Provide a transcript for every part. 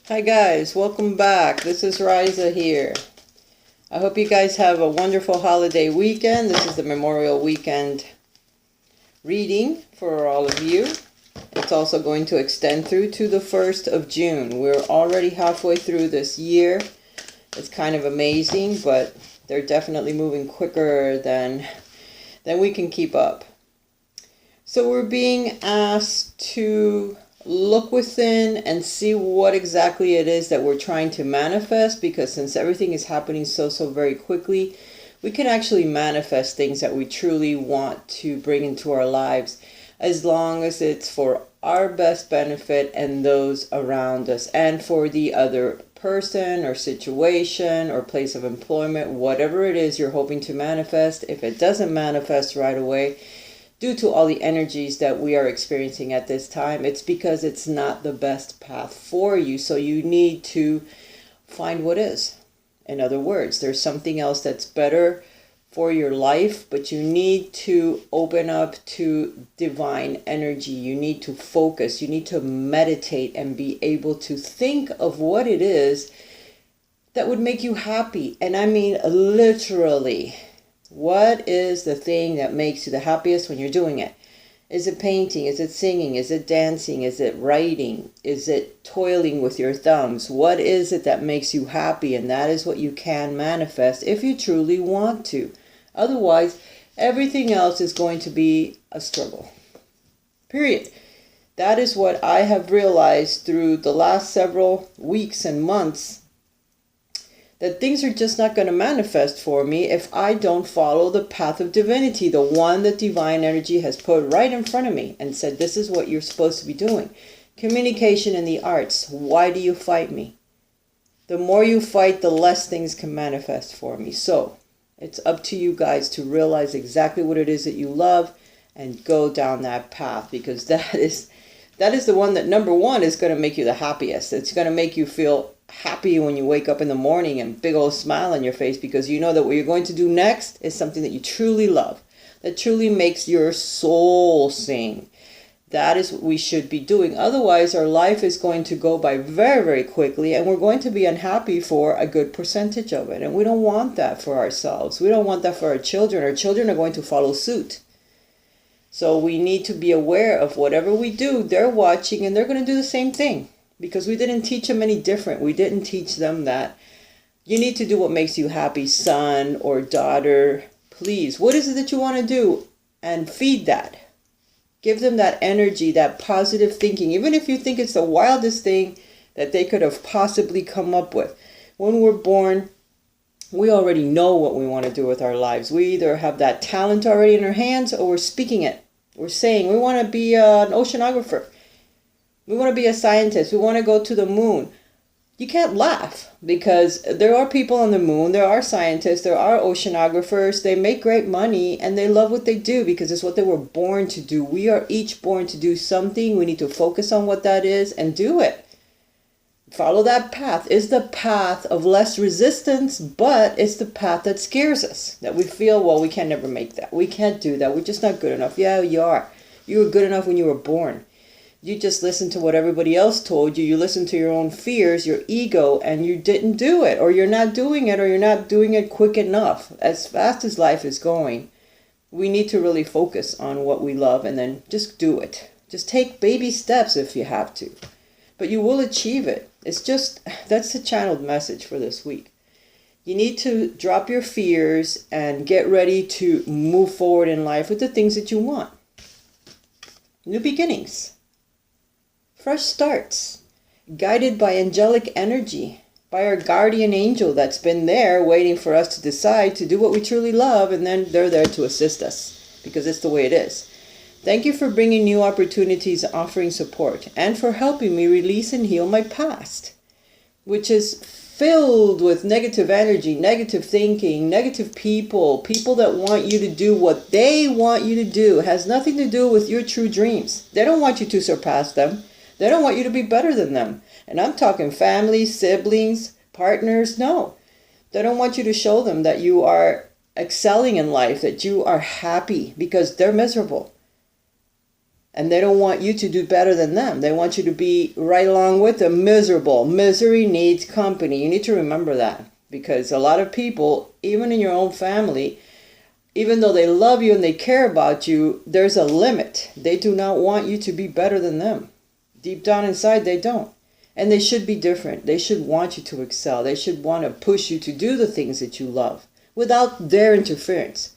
Hi guys, welcome back. This is Raisa here. I hope you guys have a wonderful holiday weekend. This is the Memorial Weekend reading for all of you. It's also going to extend through to the 1st of June. We're already halfway through this year. It's kind of amazing, but they're definitely moving quicker than we can keep up. So we're being asked to look within and see what exactly it is that we're trying to manifest, because since everything is happening so very quickly, we can actually manifest things that we truly want to bring into our lives, as long as it's for our best benefit and those around us, and for the other person or situation or place of employment, whatever it is you're hoping to manifest. If it doesn't manifest right away, due to all the energies that we are experiencing at this time, it's because it's not the best path for you. So you need to find what is. In other words, there's something else that's better for your life, but you need to open up to divine energy. You need to focus. You need to meditate and be able to think of what it is that would make you happy. And I mean literally. What is the thing that makes you the happiest when you're doing it? Is it painting? Is it singing? Is it dancing? Is it writing? Is it toiling with your thumbs? What is it that makes you happy? And that is what you can manifest if you truly want to. Otherwise, everything else is going to be a struggle. Period. That is what I have realized through the last several weeks and months, that things are just not going to manifest for me if I don't follow the path of divinity, the one that divine energy has put right in front of me and said, this is what you're supposed to be doing. Communication in the arts. Why do you fight me? The more you fight, the less things can manifest for me. So it's up to you guys to realize exactly what it is that you love and go down that path, because that is the one that, number one, is going to make you the happiest. It's going to make you feel happy when you wake up in the morning and big old smile on your face, because you know that what you're going to do next is something that you truly love, that truly makes your soul sing. That is what we should be doing. Otherwise, our life is going to go by very quickly, and we're going to be unhappy for a good percentage of it. And we don't want that for ourselves. We don't want that for our children. Our children are going to follow suit. So we need to be aware of whatever we do, they're watching and they're going to do the same thing. Because we didn't teach them any different. We didn't teach them that you need to do what makes you happy, son or daughter. Please, what is it that you want to do? And feed that. Give them that energy, that positive thinking. Even if you think it's the wildest thing that they could have possibly come up with. When we're born, we already know what we want to do with our lives. We either have that talent already in our hands, or we're speaking it. We're saying we want to be an oceanographer. We want to be a scientist. We want to go to the moon. You can't laugh, because there are people on the moon. There are scientists. There are oceanographers. They make great money and they love what they do because it's what they were born to do. We are each born to do something. We need to focus on what that is and do it. Follow that path. It's the path of less resistance, but it's the path that scares us. That we feel, well, we can never make that. We can't do that. We're just not good enough. Yeah, you are. You were good enough when you were born. You just listened to what everybody else told you. You listened to your own fears, your ego, and you didn't do it. Or you're not doing it, or you're not doing it quick enough. As fast as life is going, we need to really focus on what we love and then just do it. Just take baby steps if you have to. But you will achieve it. It's just, that's the channeled message for this week. You need to drop your fears and get ready to move forward in life with the things that you want. New beginnings. Fresh starts, guided by angelic energy, by our guardian angel that's been there waiting for us to decide to do what we truly love, and then they're there to assist us, because it's the way it is. Thank you for bringing new opportunities, offering support, and for helping me release and heal my past, which is filled with negative energy, negative thinking, negative people that want you to do what they want you to do. It has nothing to do with your true dreams. They don't want you to surpass them. They don't want you to be better than them. And I'm talking family, siblings, partners. No. They don't want you to show them that you are excelling in life, that you are happy, because they're miserable. And they don't want you to do better than them. They want you to be right along with them, miserable. Misery needs company. You need to remember that. Because a lot of people, even in your own family, even though they love you and they care about you, there's a limit. They do not want you to be better than them. Deep down inside, they don't. And they should be different. They should want you to excel. They should want to push you to do the things that you love without their interference.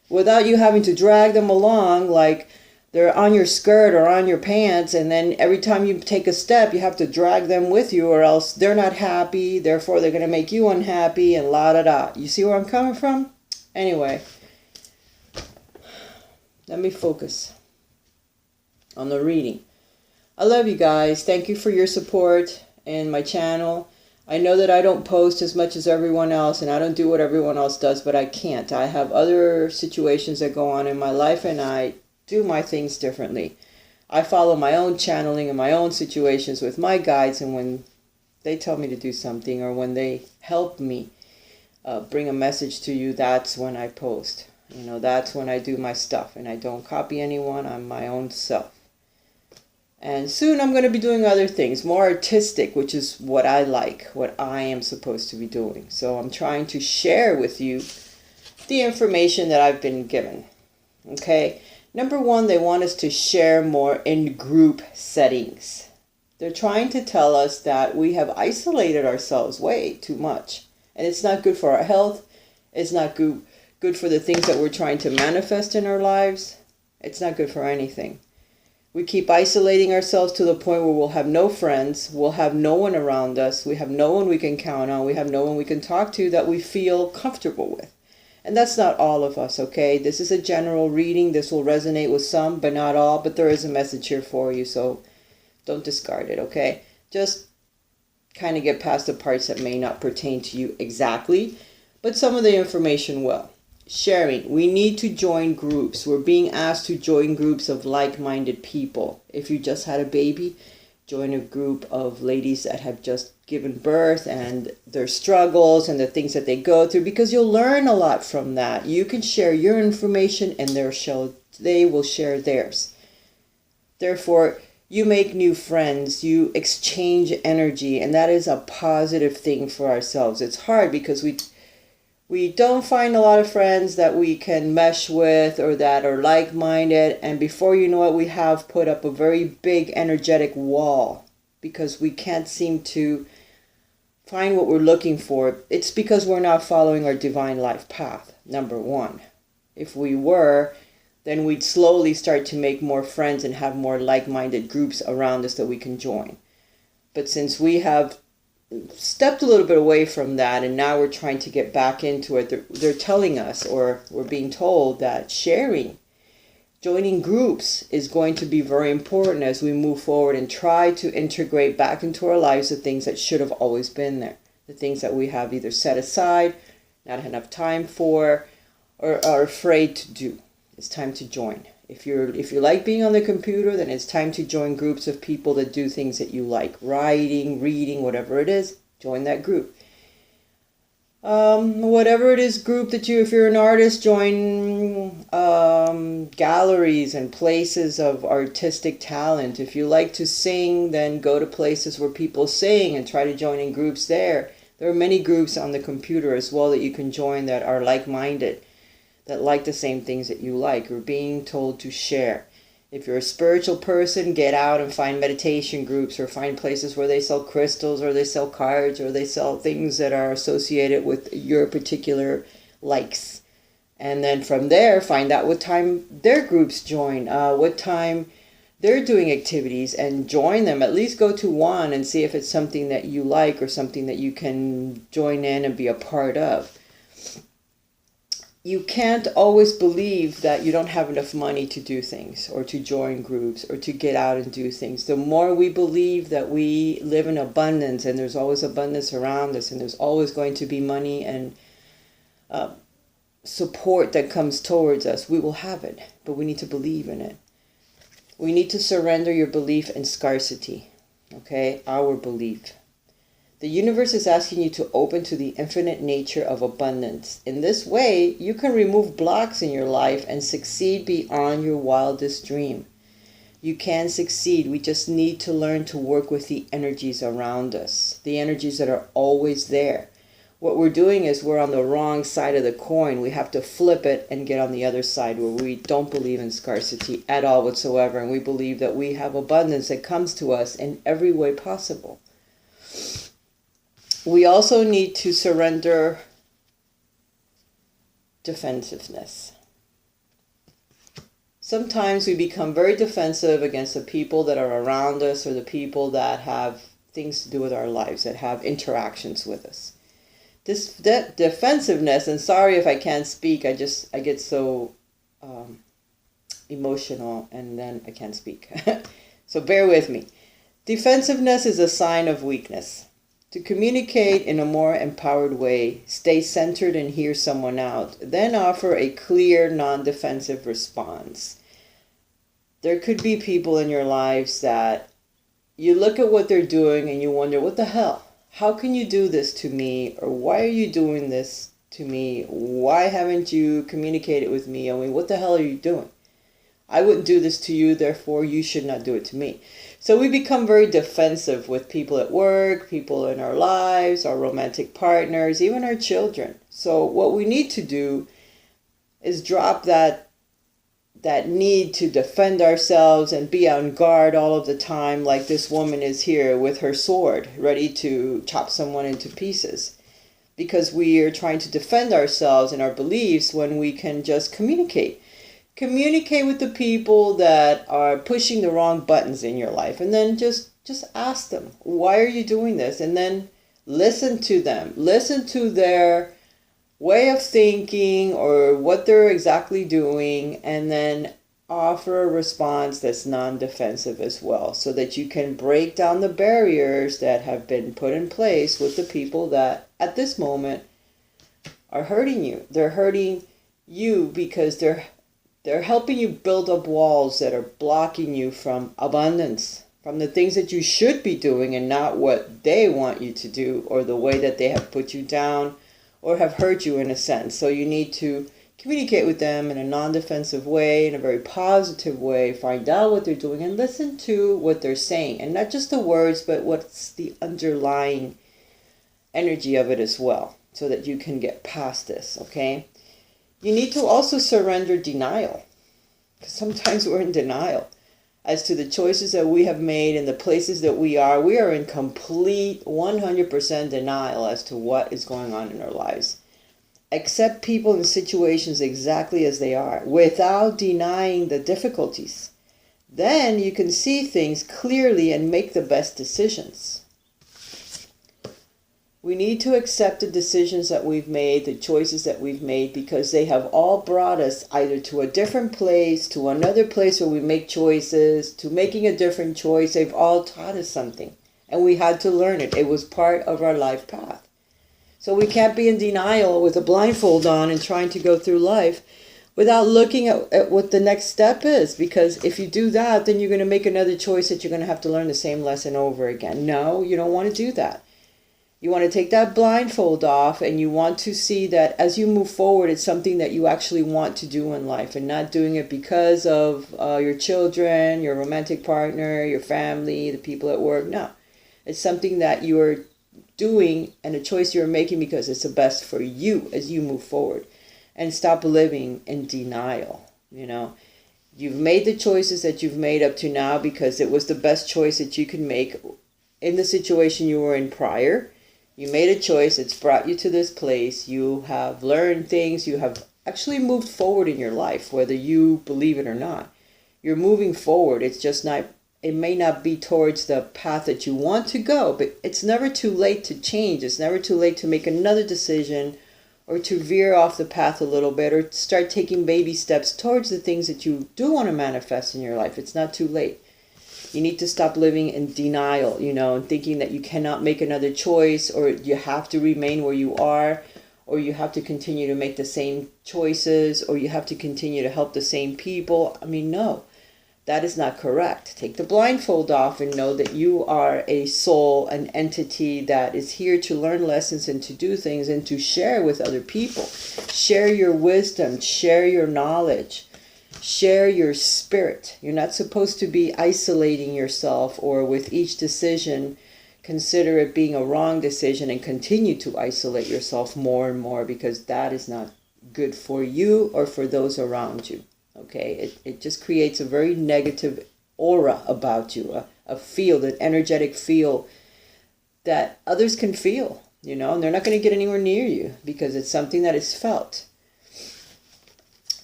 Without you having to drag them along like they're on your skirt or on your pants, and then every time you take a step, you have to drag them with you, or else they're not happy, therefore they're going to make you unhappy, and la-da-da. You see where I'm coming from? Anyway, let me focus on the reading. I love you guys. Thank you for your support in my channel. I know that I don't post as much as everyone else, and I don't do what everyone else does, but I can't. I have other situations that go on in my life, and I do my things differently. I follow my own channeling and my own situations with my guides, and when they tell me to do something, or when they help me bring a message to you, that's when I post. That's when I do my stuff, and I don't copy anyone. I'm my own self. And soon I'm going to be doing other things, more artistic, which is what I like, what I am supposed to be doing. So I'm trying to share with you the information that I've been given. Okay? Number one, they want us to share more in group settings. They're trying to tell us that we have isolated ourselves way too much. And it's not good for our health. It's not good for the things that we're trying to manifest in our lives. It's not good for anything. We keep isolating ourselves to the point where we'll have no friends, we'll have no one around us, we have no one we can count on, we have no one we can talk to that we feel comfortable with. And that's not all of us, okay? This is a general reading. This will resonate with some, but not all. But there is a message here for you, so don't discard it, okay? Just kind of get past the parts that may not pertain to you exactly, but some of the information will. Sharing. We need to join groups. We're being asked to join groups of like-minded people. If you just had a baby, join a group of ladies that have just given birth and their struggles and the things that they go through, because you'll learn a lot from that. You can share your information and they will share theirs. Therefore, you make new friends, you exchange energy, and that is a positive thing for ourselves. It's hard because we don't find a lot of friends that we can mesh with or that are like-minded, and before you know it, we have put up a very big energetic wall because we can't seem to find what we're looking for. It's because we're not following our divine life path, number one. If we were, then we'd slowly start to make more friends and have more like-minded groups around us that we can join. But since we have stepped a little bit away from that, and now we're trying to get back into it, they're telling us, or we're being told, that joining groups is going to be very important as we move forward and try to integrate back into our lives the things that should have always been there, the things that we have either set aside, not had enough time for, or are afraid to do. It's time to join. If you like being on the computer, then it's time to join groups of people that do things that you like. Writing, reading, whatever it is, join that group. Whatever it is group that if you're an artist, join galleries and places of artistic talent. If you like to sing, then go to places where people sing and try to join in groups there. There are many groups on the computer as well that you can join that are like-minded, that like the same things that you like. You're being told to share. If you're a spiritual person, get out and find meditation groups, or find places where they sell crystals, or they sell cards, or they sell things that are associated with your particular likes. And then from there, find out what time their groups join, what time they're doing activities, and join them. At least go to one and see if it's something that you like or something that you can join in and be a part of. You can't always believe that you don't have enough money to do things, or to join groups, or to get out and do things. The more we believe that we live in abundance, and there's always abundance around us, and there's always going to be money and support that comes towards us, we will have it. But we need to believe in it. We need to surrender your belief in scarcity. Okay? Our belief. The universe is asking you to open to the infinite nature of abundance. In this way, you can remove blocks in your life and succeed beyond your wildest dream. You can succeed. We just need to learn to work with the energies around us, the energies that are always there. What we're doing is we're on the wrong side of the coin. We have to flip it and get on the other side where we don't believe in scarcity at all whatsoever. And we believe that we have abundance that comes to us in every way possible. We also need to surrender defensiveness. Sometimes we become very defensive against the people that are around us or the people that have things to do with our lives, that have interactions with us. This defensiveness, and sorry if I can't speak, I get so emotional and then I can't speak. So bear with me. Defensiveness is a sign of weakness. To communicate in a more empowered way, stay centered and hear someone out, then offer a clear, non-defensive response. There could be people in your lives that you look at what they're doing and you wonder, what the hell? How can you do this to me? Or why are you doing this to me? Why haven't you communicated with me? I mean, what the hell are you doing? I wouldn't do this to you, therefore you should not do it to me. So we become very defensive with people at work, people in our lives, our romantic partners, even our children. So what we need to do is drop that need to defend ourselves and be on guard all of the time, like this woman is here with her sword, ready to chop someone into pieces. Because we are trying to defend ourselves and our beliefs when we can just communicate. Communicate with the people that are pushing the wrong buttons in your life. And then just ask them, why are you doing this? And then listen to them. Listen to their way of thinking or what they're exactly doing, and then offer a response that's non-defensive as well, so that you can break down the barriers that have been put in place with the people that at this moment are hurting you. They're hurting you because they're helping you build up walls that are blocking you from abundance, from the things that you should be doing and not what they want you to do, or the way that they have put you down or have hurt you in a sense. So you need to communicate with them in a non-defensive way, in a very positive way, find out what they're doing and listen to what they're saying. And not just the words, but what's the underlying energy of it as well, so that you can get past this, okay? You need to also surrender denial, because sometimes we're in denial as to the choices that we have made and the places that we are. We are in complete 100% denial as to what is going on in our lives. Accept people and situations exactly as they are without denying the difficulties. Then you can see things clearly and make the best decisions. We need to accept the decisions that we've made, the choices that we've made, because they have all brought us either to a different place, to another place where we make choices, to making a different choice. They've all taught us something, and we had to learn it. It was part of our life path. So we can't be in denial with a blindfold on and trying to go through life without looking at what the next step is. Because if you do that, then you're going to make another choice that you're going to have to learn the same lesson over again. No, you don't want to do that. You want to take that blindfold off, and you want to see that as you move forward, it's something that you actually want to do in life, and not doing it because of your children, your romantic partner, your family, the people at work. No, it's something that you are doing and a choice you're making because it's the best for you as you move forward. And stop living in denial. You know, you've made the choices that you've made up to now because it was the best choice that you could make in the situation you were in prior. You made a choice. It's brought you to this place. You have learned things. You have actually moved forward in your life, whether you believe it or not. You're moving forward. It's just not, it may not be towards the path that you want to go, but it's never too late to change. It's never too late to make another decision, or to veer off the path a little bit, or start taking baby steps towards the things that you do want to manifest in your life. It's not too late. You need to stop living in denial, and thinking that you cannot make another choice, or you have to remain where you are, or you have to continue to make the same choices, or you have to continue to help the same people. I mean, no, that is not correct. Take the blindfold off and know that you are a soul, an entity that is here to learn lessons and to do things and to share with other people. Share your wisdom, share your knowledge. Share your spirit. You're not supposed to be isolating yourself, or with each decision consider it being a wrong decision and continue to isolate yourself more and more, because that is not good for you or for those around you. Okay, it just creates a very negative aura about you, a field, an energetic field that others can feel, and they're not going to get anywhere near you because it's something that is felt.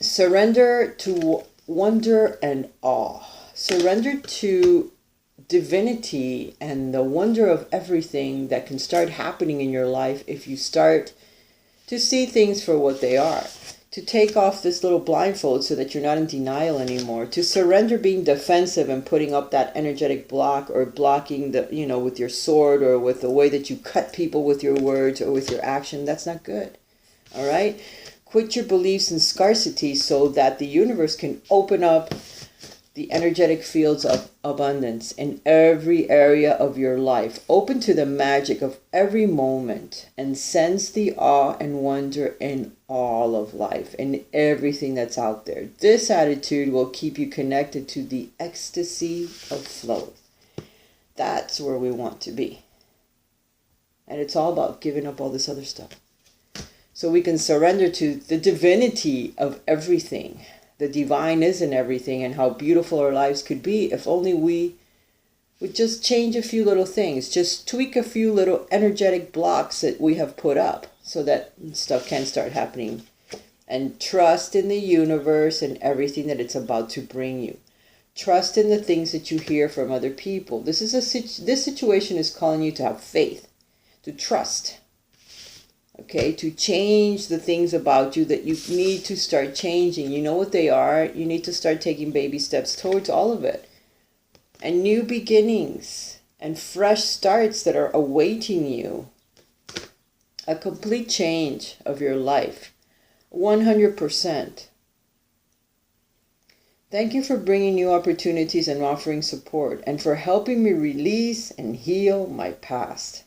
Surrender to wonder and awe. Surrender to divinity and the wonder of everything that can start happening in your life if you start to see things for what they are. To take off this little blindfold so that you're not in denial anymore. To surrender being defensive and putting up that energetic block, or blocking with your sword, or with the way that you cut people with your words or with your action. That's not good. All right? Quit your beliefs in scarcity so that the universe can open up the energetic fields of abundance in every area of your life. Open to the magic of every moment and sense the awe and wonder in all of life and everything that's out there. This attitude will keep you connected to the ecstasy of flow. That's where we want to be. And it's all about giving up all this other stuff, so we can surrender to the divinity of everything. The divine is in everything, and how beautiful our lives could be if only we would just change a few little things, just tweak a few little energetic blocks that we have put up so that stuff can start happening. And trust in the universe and everything that it's about to bring you. Trust in the things that you hear from other people. This situation is calling you to have faith, to trust. Okay, to change the things about you that you need to start changing. You know what they are. You need to start taking baby steps towards all of it. And new beginnings and fresh starts that are awaiting you. A complete change of your life. 100%. Thank you for bringing new opportunities and offering support, and for helping me release and heal my past.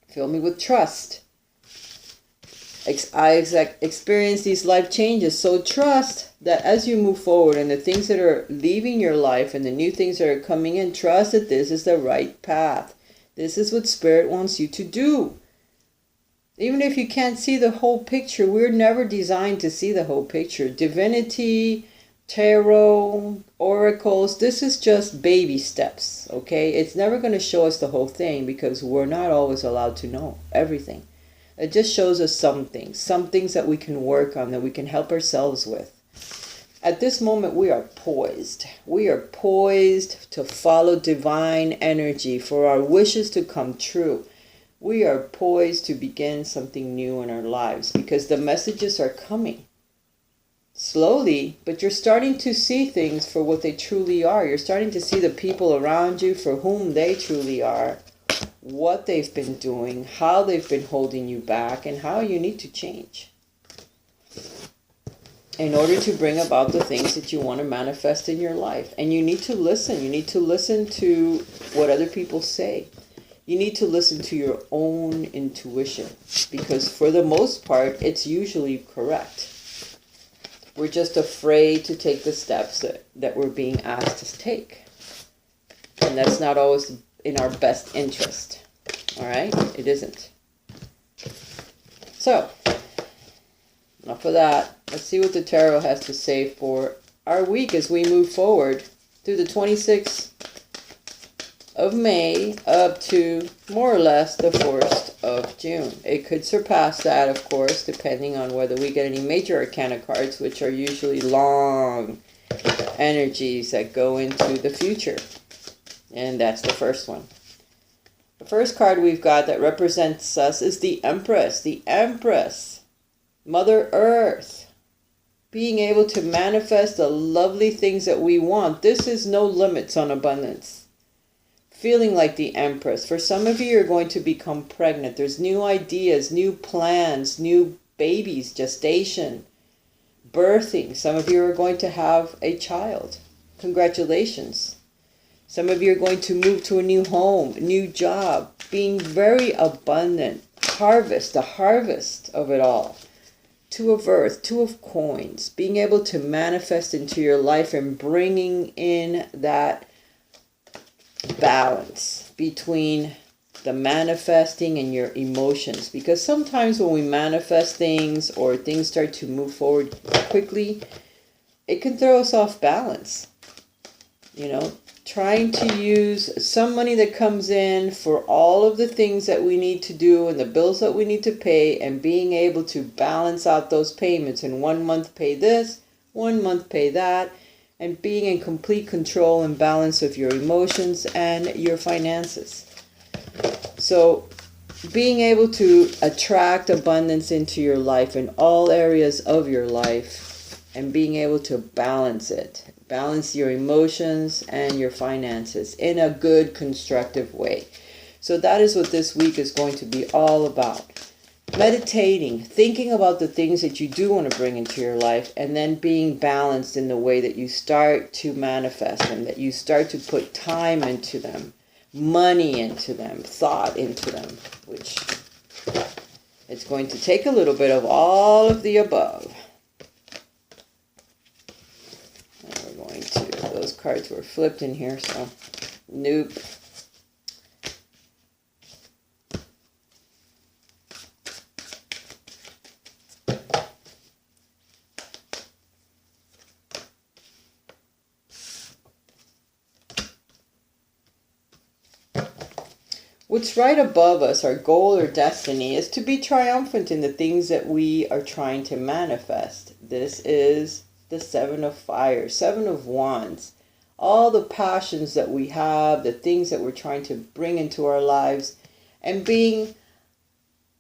Fill me with trust. I experience these life changes, so trust that as you move forward and the things that are leaving your life and the new things that are coming in, trust that this is the right path. This is what Spirit wants you to do. Even if you can't see the whole picture, we're never designed to see the whole picture. Divinity, tarot, oracles, this is just baby steps, okay? It's never going to show us the whole thing because we're not always allowed to know everything. It just shows us some things that we can work on, that we can help ourselves with. At this moment, we are poised. We are poised to follow divine energy for our wishes to come true. We are poised to begin something new in our lives because the messages are coming. Slowly, but you're starting to see things for what they truly are. You're starting to see the people around you for whom they truly are. What they've been doing, how they've been holding you back, and how you need to change in order to bring about the things that you want to manifest in your life. And you need to listen. You need to listen to what other people say. You need to listen to your own intuition, because for the most part, it's usually correct. We're just afraid to take the steps that we're being asked to take. And that's not always in our best interest. All right? It isn't. So, enough of that. Let's see what the tarot has to say for our week as we move forward through the 26th of May up to more or less the 1st of June. It could surpass that, of course, depending on whether we get any major arcana cards, which are usually long energies that go into the future. And that's the first one. The first card we've got that represents us is the Empress. The Empress. Mother Earth. Being able to manifest the lovely things that we want. This is no limits on abundance. Feeling like the Empress. For some of you, you're going to become pregnant. There's new ideas, new plans, new babies, gestation, birthing. Some of you are going to have a child. Congratulations. Some of you are going to move to a new home, a new job, being very abundant. Harvest, the harvest of it all. Two of Earth, Two of Coins, being able to manifest into your life and bringing in that balance between the manifesting and your emotions. Because sometimes when we manifest things or things start to move forward quickly, it can throw us off balance. You know, trying to use some money that comes in for all of the things that we need to do and the bills that we need to pay, and being able to balance out those payments, and 1 month pay this, 1 month pay that, and being in complete control and balance of your emotions and your finances. So being able to attract abundance into your life in all areas of your life, and being able to balance it. Balance your emotions and your finances in a good, constructive way. So that is what this week is going to be all about. Meditating, thinking about the things that you do want to bring into your life, and then being balanced in the way that you start to manifest them, that you start to put time into them, money into them, thought into them, which it's going to take a little bit of all of the above. And we're going to, those cards were flipped in here, so nope. What's right above us, our goal or destiny, is to be triumphant in the things that we are trying to manifest. This is the Seven of Fire, Seven of Wands. All the passions that we have, the things that we're trying to bring into our lives, and being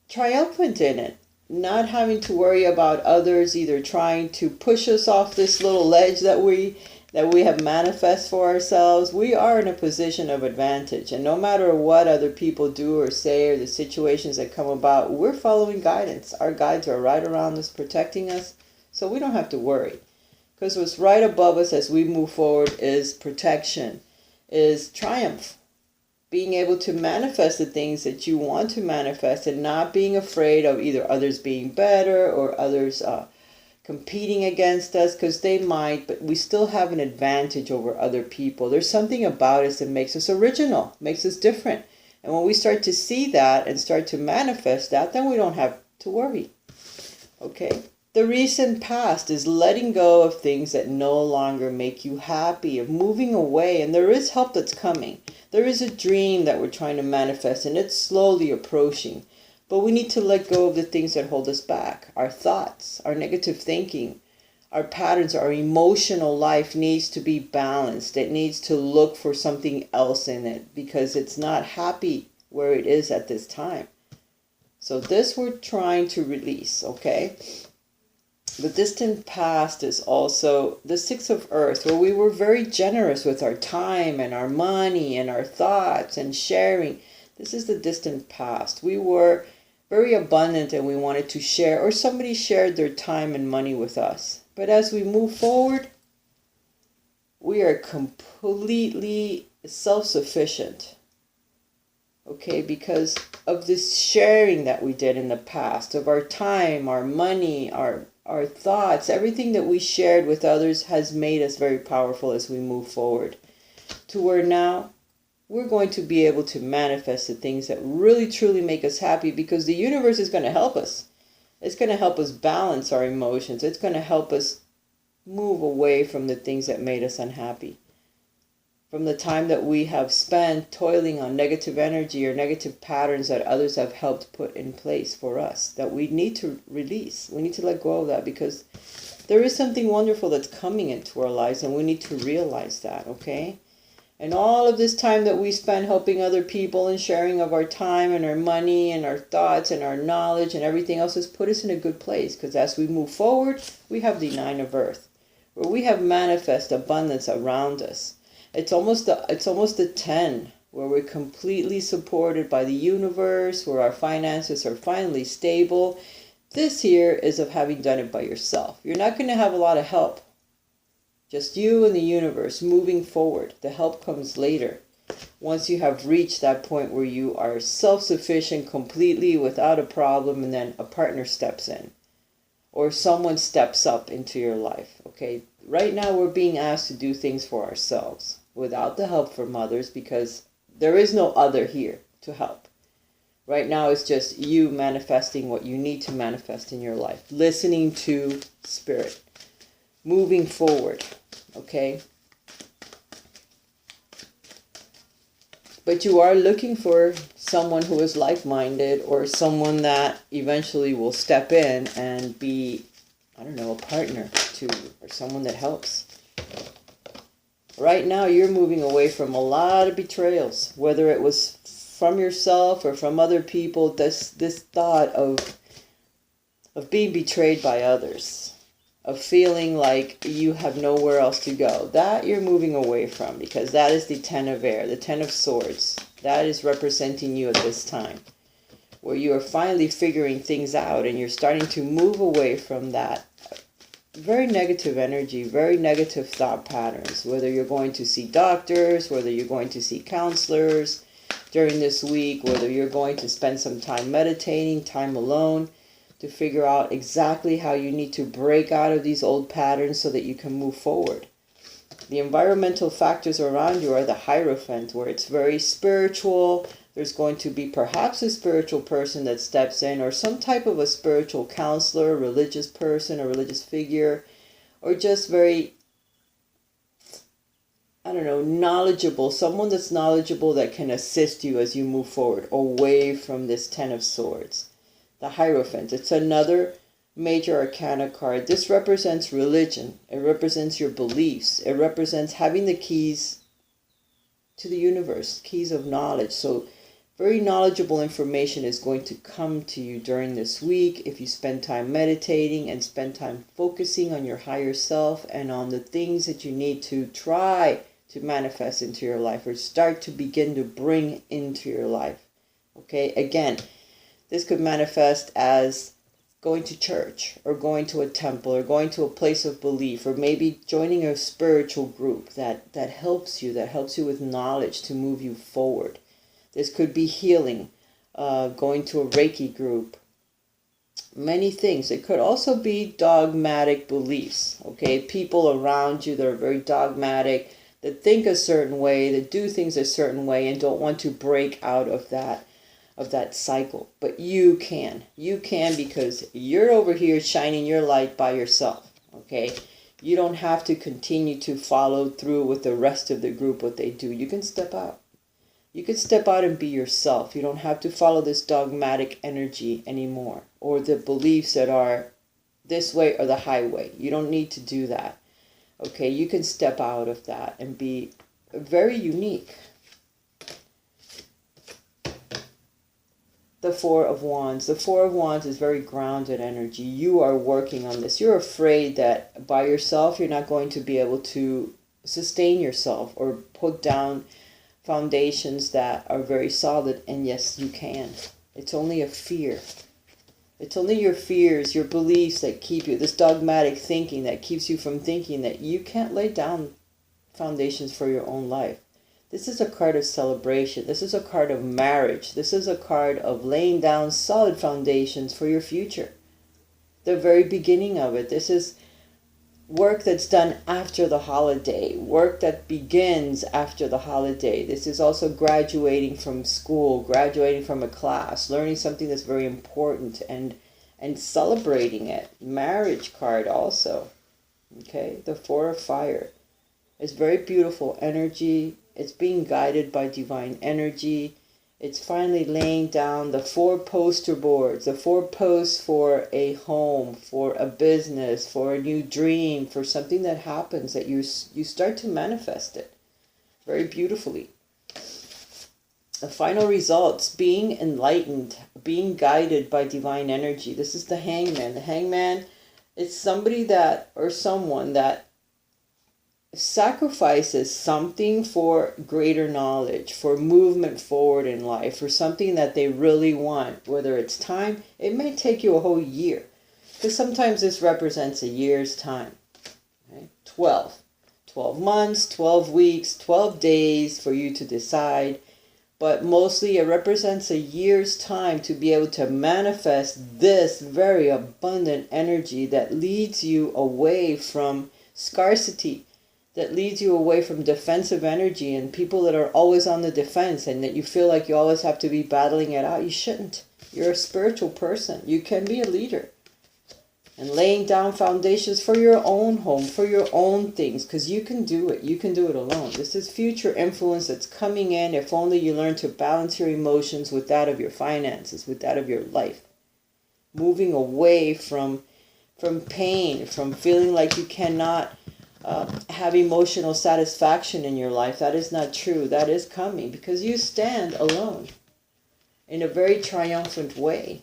triumphant in it. Not having to worry about others either trying to push us off this little ledge that we have manifest for ourselves. We are in a position of advantage, and no matter what other people do or say or the situations that come about, we're following guidance. Our guides are right around us protecting us, so we don't have to worry. Because what's right above us as we move forward is protection, is triumph. Being able to manifest the things that you want to manifest, and not being afraid of either others being better or others competing against us, because they might, but we still have an advantage over other people. There's something about us that makes us original, makes us different. And when we start to see that and start to manifest that, then we don't have to worry. Okay? The recent past is letting go of things that no longer make you happy, of moving away, and there is help that's coming. There is a dream that we're trying to manifest, and it's slowly approaching. But we need to let go of the things that hold us back. Our thoughts, our negative thinking, our patterns, our emotional life needs to be balanced. It needs to look for something else in it, because it's not happy where it is at this time. So this we're trying to release, okay? The distant past is also the Six of Earth, where we were very generous with our time and our money and our thoughts and sharing. This is the distant past. We were very abundant and we wanted to share, or somebody shared their time and money with us. But as we move forward, we are completely self-sufficient. Okay, because of this sharing that we did in the past, of our time, our money, our thoughts, everything that we shared with others has made us very powerful as we move forward. To where now we're going to be able to manifest the things that really truly make us happy, because the universe is going to help us. It's going to help us balance our emotions. It's going to help us move away from the things that made us unhappy. From the time that we have spent toiling on negative energy or negative patterns that others have helped put in place for us, that we need to release. We need to let go of that, because there is something wonderful that's coming into our lives, and we need to realize that, okay? And all of this time that we spend helping other people and sharing of our time and our money and our thoughts and our knowledge and everything else has put us in a good place, because as we move forward, we have the Nine of Earth, where we have manifest abundance around us. It's almost the 10, where we're completely supported by the universe, where our finances are finally stable. This here is of having done it by yourself. You're not going to have a lot of help. Just you and the universe moving forward. The help comes later. Once you have reached that point where you are self-sufficient completely without a problem, and then a partner steps in. or someone steps up into your life. Okay, right now we're being asked to do things for ourselves without the help from others, because there is no other here to help. Right now it's just you manifesting what you need to manifest in your life, listening to spirit, moving forward. Okay, but you are looking for someone who is like-minded, or someone that eventually will step in and be, I don't know, a partner to you, or someone that helps. Right now you're moving away from a lot of betrayals, whether it was from yourself or from other people. This thought of being betrayed by others, of feeling like you have nowhere else to go, that you're moving away from, because that is the Ten of Air, the Ten of Swords. That is representing you at this time, where you are finally figuring things out and you're starting to move away from that very negative energy, very negative thought patterns, whether you're going to see doctors, whether you're going to see counselors during this week, whether you're going to spend some time meditating, time alone, to figure out exactly how you need to break out of these old patterns so that you can move forward. The environmental factors around you are the Hierophant, where it's very spiritual. There's going to be perhaps a spiritual person that steps in, or some type of a spiritual counselor, a religious person, a religious figure, or just very, I don't know, knowledgeable, someone that's knowledgeable that can assist you as you move forward away from this Ten of Swords. The Hierophant, it's another major arcana card. This represents religion. It represents your beliefs. It represents having the keys to the universe, keys of knowledge. So very knowledgeable information is going to come to you during this week if you spend time meditating and spend time focusing on your higher self and on the things that you need to try to manifest into your life, or start to begin to bring into your life. Okay, again, this could manifest as going to church, or going to a temple, or going to a place of belief, or maybe joining a spiritual group that helps you with knowledge to move you forward. This could be healing, going to a Reiki group, many things. It could also be dogmatic beliefs, okay? People around you that are very dogmatic, that think a certain way, that do things a certain way, and don't want to break out of that cycle. But you can because you're over here shining your light by yourself. Okay, you don't have to continue to follow through with the rest of the group what they do. You can step out and be yourself. You don't have to follow this dogmatic energy anymore, or the beliefs that are this way or the highway. You don't need to do that. Okay, you can step out of that and be very unique. The Four of Wands. The Four of Wands is very grounded energy. You are working on this. You're afraid that by yourself you're not going to be able to sustain yourself or put down foundations that are very solid. And yes, you can. It's only a fear. It's only your fears, your beliefs that keep you, this dogmatic thinking that keeps you from thinking that you can't lay down foundations for your own life. This is a card of celebration. This is a card of marriage. This is a card of laying down solid foundations for your future. The very beginning of it. This is work that's done after the holiday. Work that begins after the holiday. This is also graduating from school, graduating from a class, learning something that's very important and celebrating it. Marriage card also. Okay, the Four of Fire. It's very beautiful energy. It's being guided by divine energy. It's finally laying down the 4 poster boards, the 4 posts for a home, for a business, for a new dream, for something that happens, that you start to manifest it very beautifully. The final results, being enlightened, being guided by divine energy. This is the Hangman. The Hangman is somebody that, or someone that sacrifices something for greater knowledge, for movement forward in life, for something that they really want. Whether it's time, it may take you a whole year, because sometimes this represents a year's time. Okay? 12 months, 12 weeks, 12 days for you to decide but mostly it represents a year's time to be able to manifest this very abundant energy that leads you away from scarcity, that leads you away from defensive energy and people that are always on the defense and that you feel like you always have to be battling it out. You shouldn't. You're a spiritual person. You can be a leader. And laying down foundations for your own home, for your own things, because you can do it. You can do it alone. This is future influence that's coming in if only you learn to balance your emotions with that of your finances, with that of your life. Moving away from pain, from feeling like you cannot have emotional satisfaction in your life. That is not true. That is coming because you stand alone in a very triumphant way.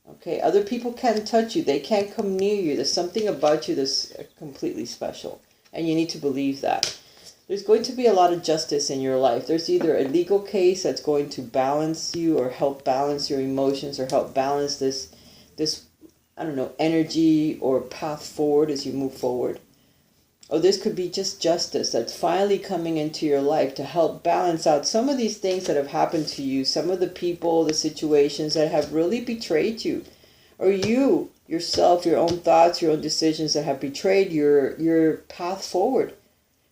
Okay, other people can't touch you. They can't come near you. There's something about you that's completely special. And you need to believe that. There's going to be a lot of justice in your life. There's either a legal case that's going to balance you or help balance your emotions or help balance this I don't know, energy or path forward as you move forward. Or this could be just justice that's finally coming into your life to help balance out some of these things that have happened to you, some of the people, the situations that have really betrayed you, or you, yourself, your own thoughts, your own decisions that have betrayed your path forward,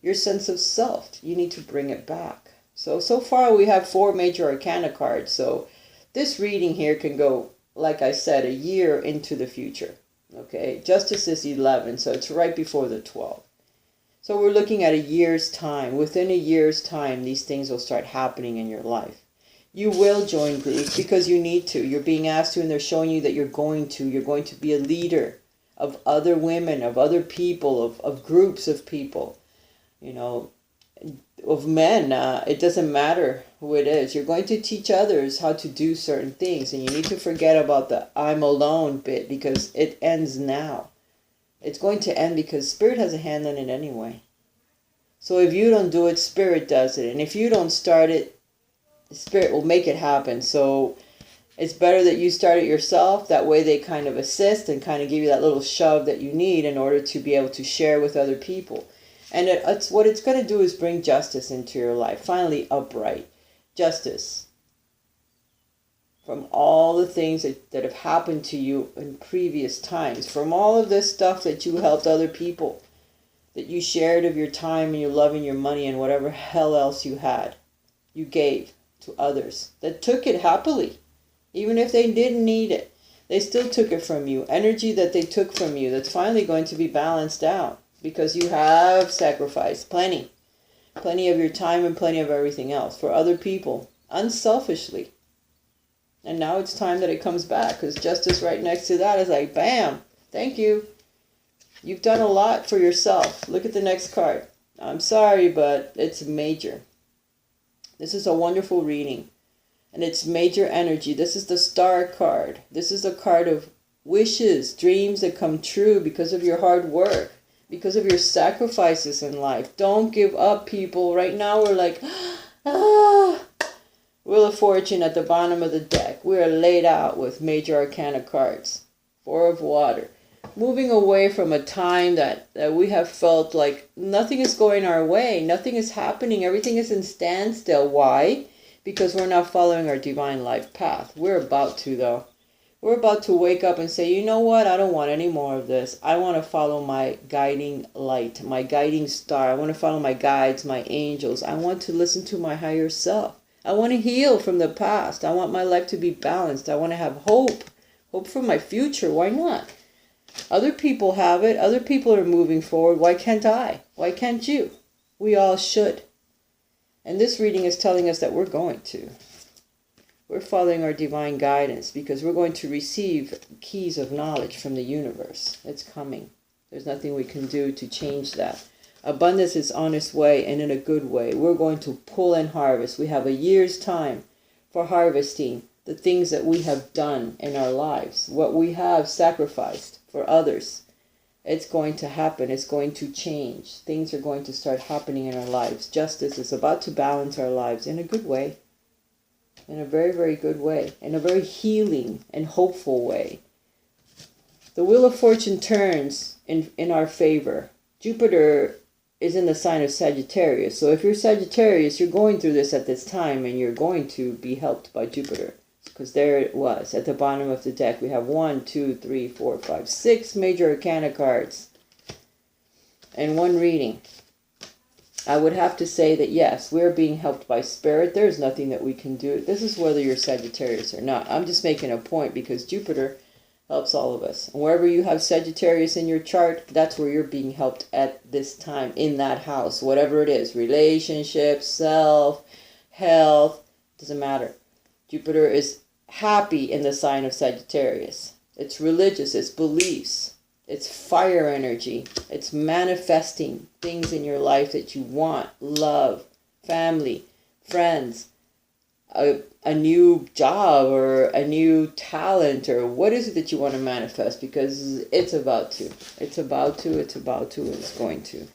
your sense of self. You need to bring it back. So far we have 4 major arcana cards. So this reading here can go, like I said, a year into the future. Okay, Justice is 11, so it's right before the 12. So we're looking at a year's time. Within a year's time, these things will start happening in your life. You will join groups because you need to. You're being asked to, and they're showing you that you're going to. You're going to be a leader of other women, of other people, of groups of people, you know, of men. It doesn't matter who it is. You're going to teach others how to do certain things, and you need to forget about the I'm alone bit because it ends now. It's going to end because Spirit has a hand in it anyway. So if you don't do it, Spirit does it. And if you don't start it, Spirit will make it happen. So it's better that you start it yourself. That way they kind of assist and kind of give you that little shove that you need in order to be able to share with other people. And it's what it's going to do is bring justice into your life. Finally, upright. Justice. From all the things that have happened to you in previous times, from all of this stuff that you helped other people, that you shared of your time and your love and your money and whatever hell else you had, you gave to others that took it happily. Even if they didn't need it, they still took it from you. Energy that they took from you that's finally going to be balanced out because you have sacrificed plenty of your time and plenty of everything else for other people, unselfishly. And now it's time that it comes back because justice right next to that is like, bam, thank you. You've done a lot for yourself. Look at the next card. I'm sorry, but it's major. This is a wonderful reading. And it's major energy. This is the Star card. This is a card of wishes, dreams that come true because of your hard work, because of your sacrifices in life. Don't give up, people. Right now we're like, Wheel of Fortune at the bottom of the deck. We are laid out with major arcana cards. 4 of Water. Moving away from a time that we have felt like nothing is going our way. Nothing is happening. Everything is in standstill. Why? Because we're not following our divine life path. We're about to, though. We're about to wake up and say, you know what? I don't want any more of this. I want to follow my guiding light, my guiding star. I want to follow my guides, my angels. I want to listen to my higher self. I want to heal from the past. I want my life to be balanced. I want to have hope. Hope for my future. Why not? Other people have it. Other people are moving forward. Why can't I? Why can't you? We all should. And this reading is telling us that we're going to. We're following our divine guidance because we're going to receive keys of knowledge from the universe. It's coming. There's nothing we can do to change that. Abundance is on its way and in a good way. We're going to pull and harvest. We have a year's time for harvesting the things that we have done in our lives, what we have sacrificed for others. It's going to happen. It's going to change. Things are going to start happening in our lives. Justice is about to balance our lives in a good way, in a very, very good way, in a very healing and hopeful way. The Wheel of Fortune turns in our favor. Jupiter is in the sign of Sagittarius. So if you're Sagittarius, you're going through this at this time, and you're going to be helped by Jupiter. Because there it was. At the bottom of the deck, we have 1, 2, 3, 4, 5, 6 major arcana cards and one reading. I would have to say that yes, we're being helped by spirit. There's nothing that we can do. This is whether you're Sagittarius or not. I'm just making a point because Jupiter helps all of us. And wherever you have Sagittarius in your chart, that's where you're being helped at this time, in that house. Whatever it is, relationships, self, health, doesn't matter. Jupiter is happy in the sign of Sagittarius. It's religious, it's beliefs. It's fire energy. It's manifesting things in your life that you want. Love, family, friends, a new job or a new talent, or what is it that you want to manifest? Because it's about to. It's about to, and it's going to.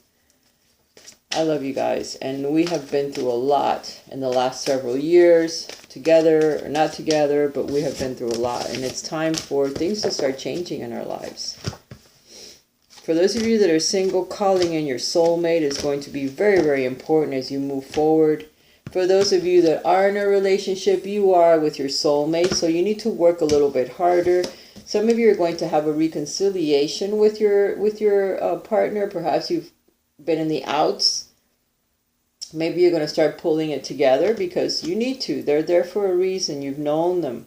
I love you guys. And we have been through a lot in the last several years. Together or not together, but we have been through a lot. And it's time for things to start changing in our lives. For those of you that are single, calling in your soulmate is going to be very, very important as you move forward. For those of you that are in a relationship, you are with your soulmate, so you need to work a little bit harder. Some of you are going to have a reconciliation with your partner. Perhaps you've been in the outs. Maybe you're going to start pulling it together because you need to. They're there for a reason. You've known them.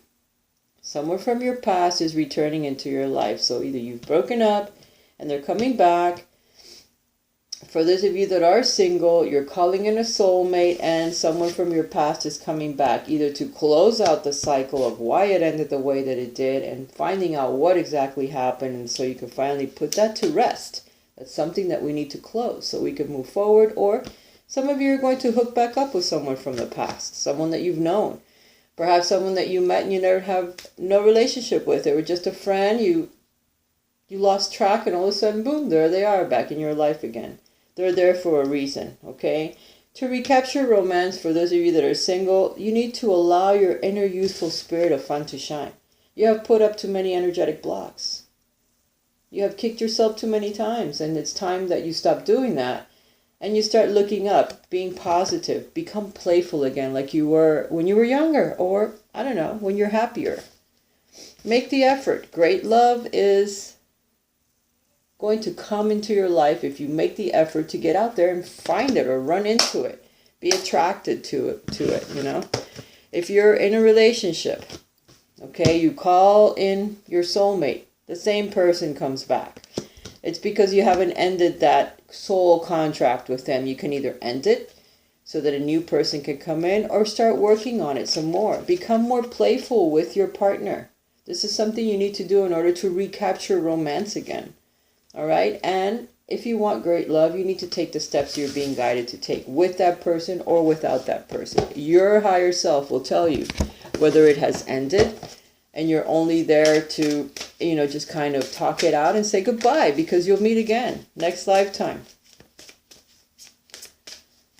Someone from your past is returning into your life. So either you've broken up and they're coming back. For those of you that are single, you're calling in a soulmate and someone from your past is coming back, either to close out the cycle of why it ended the way that it did and finding out what exactly happened, and so you can finally put that to rest. That's something that we need to close so we can move forward. Or some of you are going to hook back up with someone from the past, someone that you've known. Perhaps someone that you met and you never have no relationship with. They were just a friend, you lost track, and all of a sudden, boom, there they are back in your life again. They're there for a reason, okay? To recapture romance, for those of you that are single, you need to allow your inner youthful spirit of fun to shine. You have put up too many energetic blocks. You have kicked yourself too many times, and it's time that you stop doing that and you start looking up, being positive, become playful again like you were when you were younger, or, I don't know, when you're happier. Make the effort. Great love is going to come into your life if you make the effort to get out there and find it or run into it. Be attracted to it, you know. If you're in a relationship, okay, you call in your soulmate, the same person comes back. It's because you haven't ended that soul contract with them. You can either end it so that a new person can come in, or start working on it some more. Become more playful with your partner. This is something you need to do in order to recapture romance again. All right? And if you want great love, you need to take the steps you're being guided to take with that person or without that person. Your higher self will tell you whether it has ended and you're only there to, you know, just kind of talk it out and say goodbye, because you'll meet again next lifetime.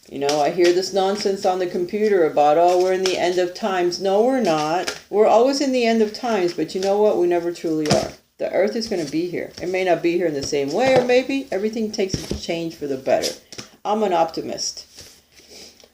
You know, I hear this nonsense on the computer about, oh, we're in the end of times. No, we're not. We're always in the end of times, but you know what? We never truly are. The earth is going to be here. It may not be here in the same way, or maybe everything takes a change for the better. I'm an optimist.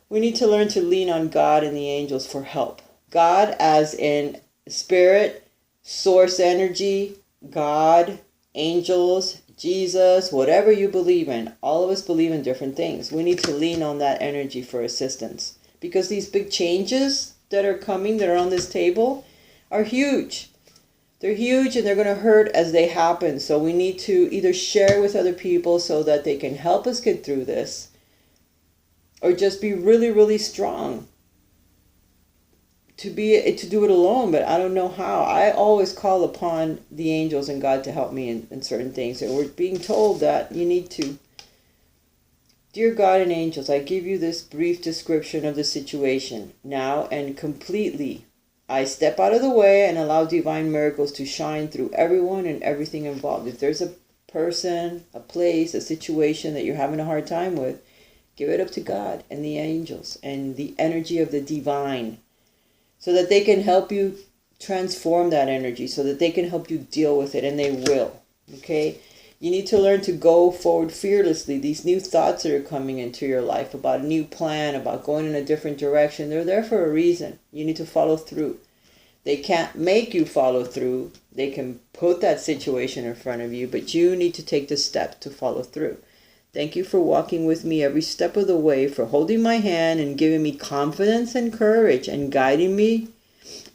We need to learn to lean on God and the angels for help. God as in spirit, source energy, God, angels, Jesus, whatever you believe in. All of us believe in different things. We need to lean on that energy for assistance, because these big changes that are coming, that are on this table, are huge. They're huge and they're going to hurt as they happen. So we need to either share with other people so that they can help us get through this, or just be really, really strong to do it alone. But I don't know how. I always call upon the angels and God to help me in certain things. And we're being told that you need to. Dear God and angels, I give you this brief description of the situation now, and completely I step out of the way and allow divine miracles to shine through everyone and everything involved. If there's a person, a place, a situation that you're having a hard time with, give it up to God and the angels and the energy of the divine, so that they can help you transform that energy, so that they can help you deal with it, and they will. Okay? You need to learn to go forward fearlessly. These new thoughts that are coming into your life about a new plan, about going in a different direction, they're there for a reason. You need to follow through. They can't make you follow through. They can put that situation in front of you, but you need to take the step to follow through. Thank you for walking with me every step of the way, for holding my hand and giving me confidence and courage and guiding me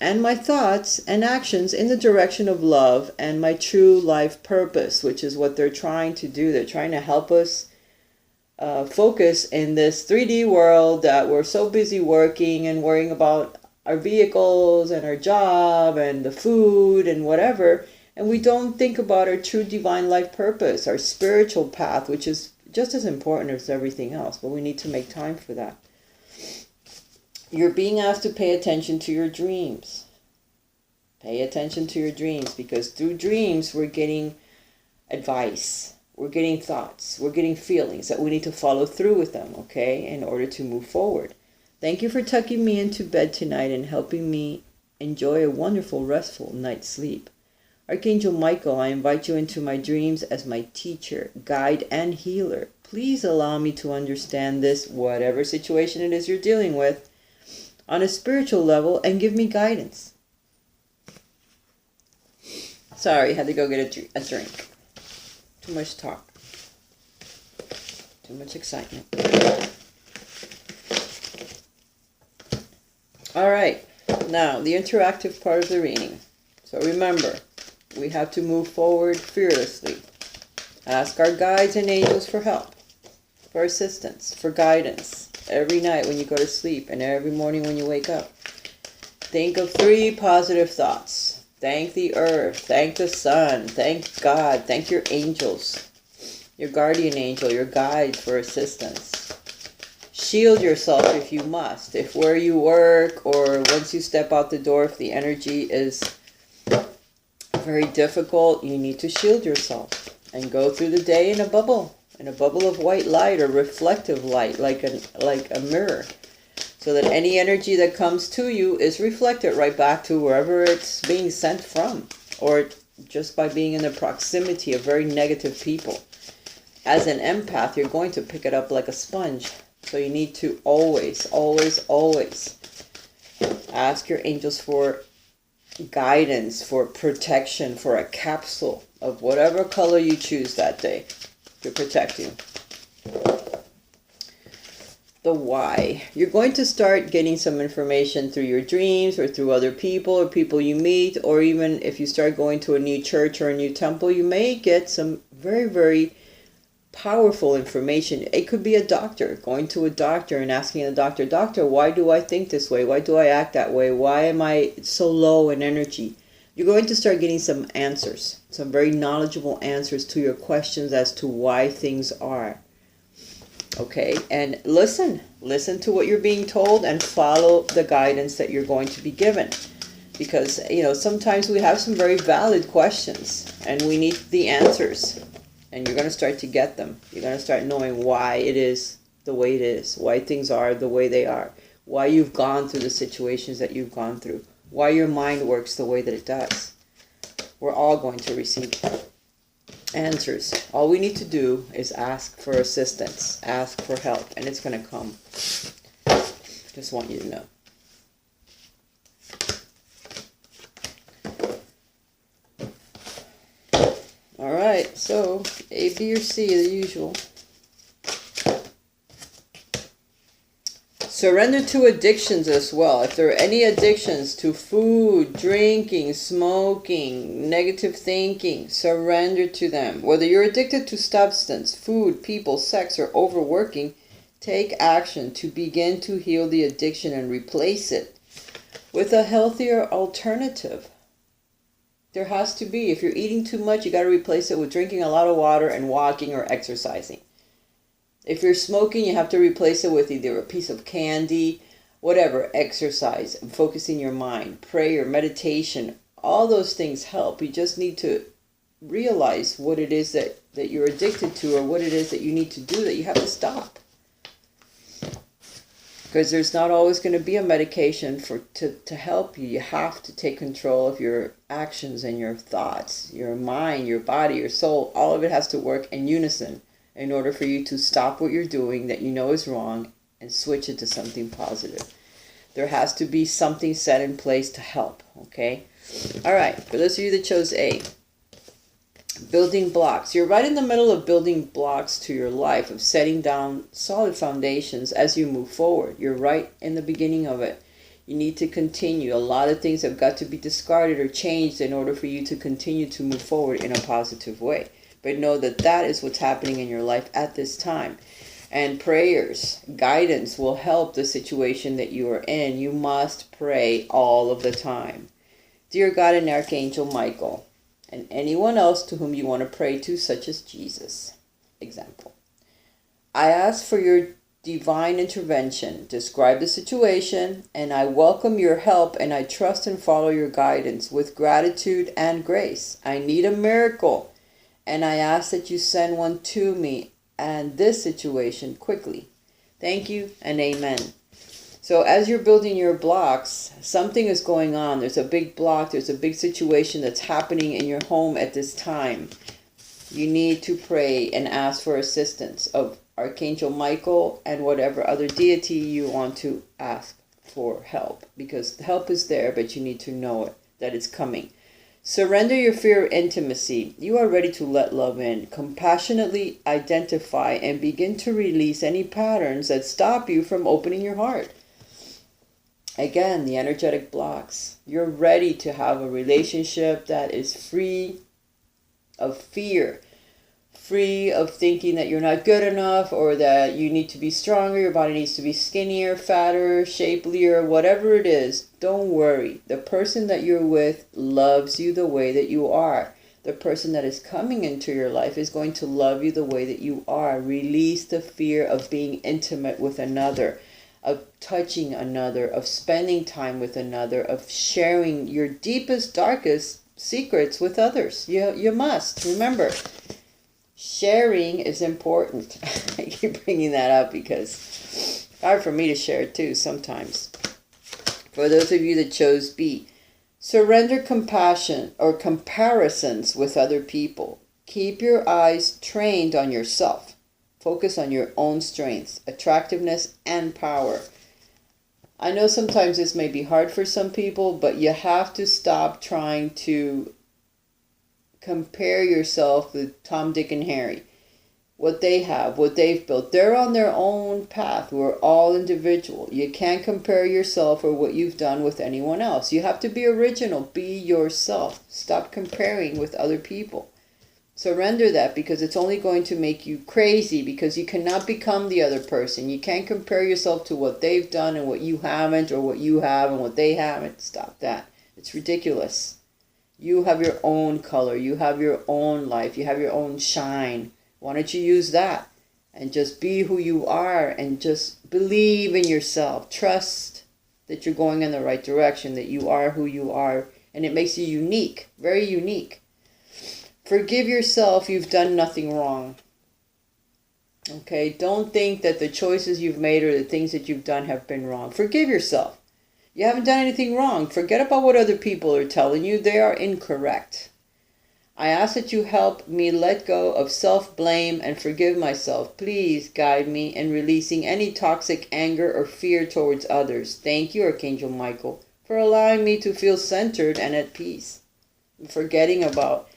and my thoughts and actions in the direction of love and my true life purpose, which is what they're trying to do. They're trying to help us focus in this 3D world that we're so busy working and worrying about our vehicles and our job and the food and whatever, and we don't think about our true divine life purpose, our spiritual path, which is just as important as everything else, but we need to make time for that. You're being asked to pay attention to your dreams. Pay attention to your dreams, because through dreams we're getting advice, we're getting thoughts, we're getting feelings that we need to follow through with them, okay, in order to move forward. Thank you for tucking me into bed tonight and helping me enjoy a wonderful, restful night's sleep. Archangel Michael, I invite you into my dreams as my teacher, guide, and healer. Please allow me to understand this, whatever situation it is you're dealing with, on a spiritual level, and give me guidance. Sorry, had to go get a drink. Too much talk. Too much excitement. All right, now the interactive part of the reading. So remember, we have to move forward fearlessly. Ask our guides and angels for help, for assistance, for guidance, every night when you go to sleep and every morning when you wake up. Think of 3 positive thoughts. Thank the earth, thank the sun, thank God, thank your angels, your guardian angel, your guide for assistance. Shield yourself if you must. If where you work or once you step out the door, if the energy is very difficult, you need to shield yourself and go through the day in a bubble of white light or reflective light, like a mirror, so that any energy that comes to you is reflected right back to wherever it's being sent from, or just by being in the proximity of very negative people. As an empath, you're going to pick it up like a sponge. So you need to always, always, always ask your angels for guidance, for protection, for a capsule of whatever color you choose that day to protect you. The why. You're going to start getting some information through your dreams or through other people or people you meet, or even if you start going to a new church or a new temple, you may get some very, very powerful information. It could be a doctor, going to a doctor and asking the doctor, "Doctor, why do I think this way? Why do I act that way? Why am I so low in energy?" You're going to start getting some answers, some very knowledgeable answers to your questions as to why things are. Okay, and listen to what you're being told and follow the guidance that you're going to be given. Because, sometimes we have some very valid questions and we need the answers. And you're going to start to get them. You're going to start knowing why it is the way it is, why things are the way they are, why you've gone through the situations that you've gone through, why your mind works the way that it does. We're all going to receive answers. All we need to do is ask for assistance, ask for help, and it's going to come. Just want you to know. All right, so A, B, or C, the usual. Surrender to addictions as well. If there are any addictions to food, drinking, smoking, negative thinking, surrender to them. Whether you're addicted to substance, food, people, sex, or overworking, take action to begin to heal the addiction and replace it with a healthier alternative. There has to be. If you're eating too much, you got to replace it with drinking a lot of water and walking or exercising. If you're smoking, you have to replace it with either a piece of candy, whatever, exercise, focusing your mind, prayer, meditation. All those things help. You just need to realize what it is that you're addicted to, or what it is that you need to do that you have to stop. because there's not always going to be a medication to help you. You have to take control of your actions and your thoughts, your mind, your body, your soul. All of it has to work in unison in order for you to stop what you're doing that you know is wrong and switch it to something positive. There has to be something set in place to help, okay? All right, for those of you that chose A, building blocks. You're right in the middle of building blocks to your life, of setting down solid foundations as you move forward. You're right in the beginning of it. You need to continue. A lot of things have got to be discarded or changed in order for you to continue to move forward in a positive way. But know that that is what's happening in your life at this time. And prayers, guidance will help the situation that you are in. You must pray all of the time. Dear God and Archangel Michael, and anyone else to whom you want to pray to, such as Jesus. Example. I ask for your divine intervention. Describe the situation, and I welcome your help, and I trust and follow your guidance with gratitude and grace. I need a miracle, and I ask that you send one to me and this situation quickly. Thank you, and amen. So as you're building your blocks, something is going on. There's a big block. There's a big situation that's happening in your home at this time. You need to pray and ask for assistance of Archangel Michael and whatever other deity you want to ask for help. Because help is there, but you need to know it, that it's coming. Surrender your fear of intimacy. You are ready to let love in. Compassionately identify and begin to release any patterns that stop you from opening your heart. Again, the energetic blocks. You're ready to have a relationship that is free of fear, free of thinking that you're not good enough or that you need to be stronger, your body needs to be skinnier, fatter, shapelier, whatever it is. Don't worry. The person that you're with loves you the way that you are. The person that is coming into your life is going to love you the way that you are. Release the fear of being intimate with another, of touching another, of spending time with another, of sharing your deepest, darkest secrets with others. You must. Remember, sharing is important. I keep bringing that up because it's hard for me to share too sometimes. For those of you that chose B, surrender compassion or comparisons with other people. Keep your eyes trained on yourself. Focus on your own strengths, attractiveness, and power. I know sometimes this may be hard for some people, but you have to stop trying to compare yourself with Tom, Dick, and Harry. What they have, what they've built. They're on their own path. We're all individual. You can't compare yourself or what you've done with anyone else. You have to be original. Be yourself. Stop comparing with other people. Surrender that, because it's only going to make you crazy, because you cannot become the other person. You can't compare yourself to what they've done and what you haven't, or what you have and what they haven't. Stop that. It's ridiculous. You have your own color. You have your own life. You have your own shine. Why don't you use that and just be who you are and just believe in yourself. Trust that you're going in the right direction, that you are who you are, and it makes you unique, very unique. Forgive yourself. You've done nothing wrong. Okay? Don't think that the choices you've made or the things that you've done have been wrong. Forgive yourself. You haven't done anything wrong. Forget about what other people are telling you. They are incorrect. I ask that you help me let go of self-blame and forgive myself. Please guide me in releasing any toxic anger or fear towards others. Thank you, Archangel Michael, for allowing me to feel centered and at peace. Forgetting about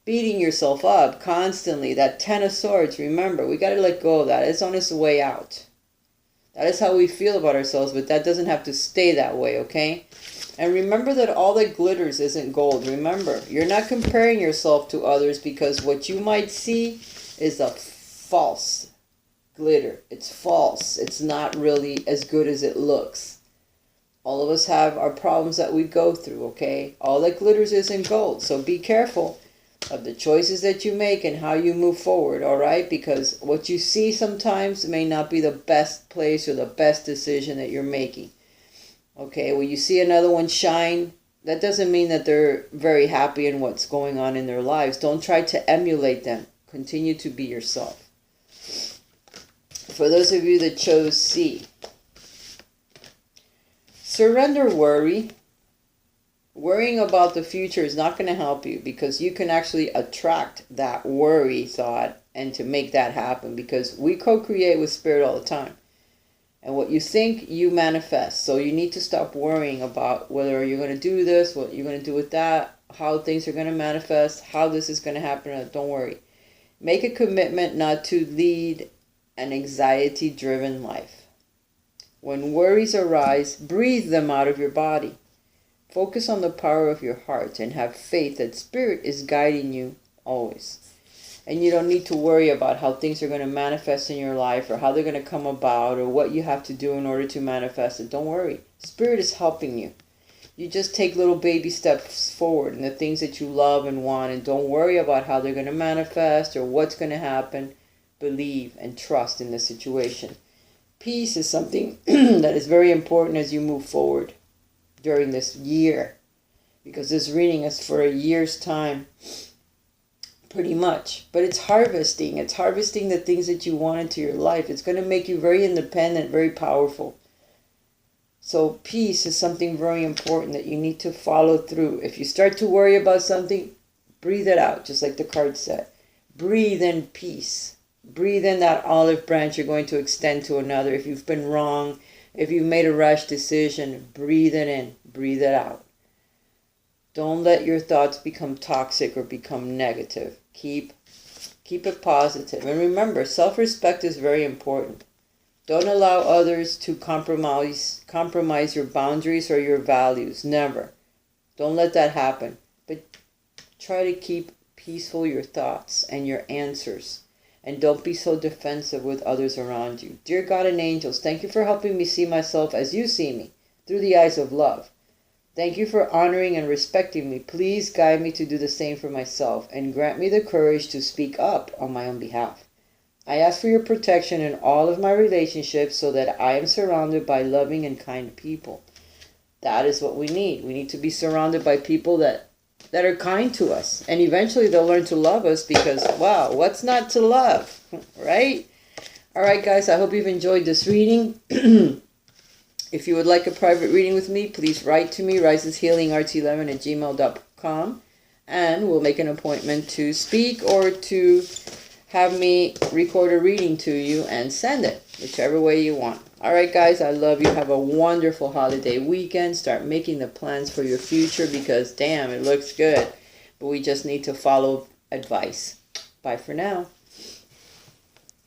beating yourself up constantly. That 10 of Swords, remember, we got to let go of that. It's on its way out. That is how we feel about ourselves, but that doesn't have to stay that way, okay? And remember that all that glitters isn't gold. Remember, you're not comparing yourself to others, because what you might see is a false glitter. It's false. It's not really as good as it looks. All of us have our problems that we go through, okay? All that glitters isn't gold, so be careful of the choices that you make and how you move forward, all right? Because what you see sometimes may not be the best place or the best decision that you're making. Okay, when you see another one shine, that doesn't mean that they're very happy in what's going on in their lives. Don't try to emulate them. Continue to be yourself. For those of you that chose C, surrender worry. Worrying about the future is not going to help you, because you can actually attract that worry thought and to make that happen, because we co-create with spirit all the time. And what you think, you manifest. So you need to stop worrying about whether you're going to do this, what you're going to do with that, how things are going to manifest, how this is going to happen. Don't worry. Make a commitment not to lead an anxiety-driven life. When worries arise, breathe them out of your body. Focus on the power of your heart and have faith that Spirit is guiding you always. And you don't need to worry about how things are going to manifest in your life, or how they're going to come about, or what you have to do in order to manifest it. Don't worry. Spirit is helping you. You just take little baby steps forward in the things that you love and want, and don't worry about how they're going to manifest or what's going to happen. Believe and trust in the situation. Peace is something that is very important as you move forward during this year, because this reading is for a year's time, pretty much. But it's harvesting. It's harvesting the things that you want into your life. It's going to make you very independent, very powerful. So peace is something very important that you need to follow through. If you start to worry about something, breathe it out, just like the card said. Breathe in peace. Breathe in that olive branch you're going to extend to another. If you've been wrong, if you've made a rash decision, breathe it in, breathe it out. Don't let your thoughts become toxic or become negative. Keep it positive. And remember, self-respect is very important. Don't allow others to compromise your boundaries or your values. Never. Don't let that happen. But try to keep peaceful your thoughts and your answers. And don't be so defensive with others around you. Dear God and angels, thank you for helping me see myself as you see me, through the eyes of love. Thank you for honoring and respecting me. Please guide me to do the same for myself, and grant me the courage to speak up on my own behalf. I ask for your protection in all of my relationships, so that I am surrounded by loving and kind people. That is what we need. We need to be surrounded by people that are kind to us. And eventually they'll learn to love us, because, wow, what's not to love, right? All right, guys, I hope you've enjoyed this reading. If you would like a private reading with me, please write to me, riseshealingrt11@gmail.com, and we'll make an appointment to speak or to have me record a reading to you and send it, whichever way you want. All right, guys, I love you. Have a wonderful holiday weekend. Start making the plans for your future, because, damn, it looks good. But we just need to follow advice. Bye for now.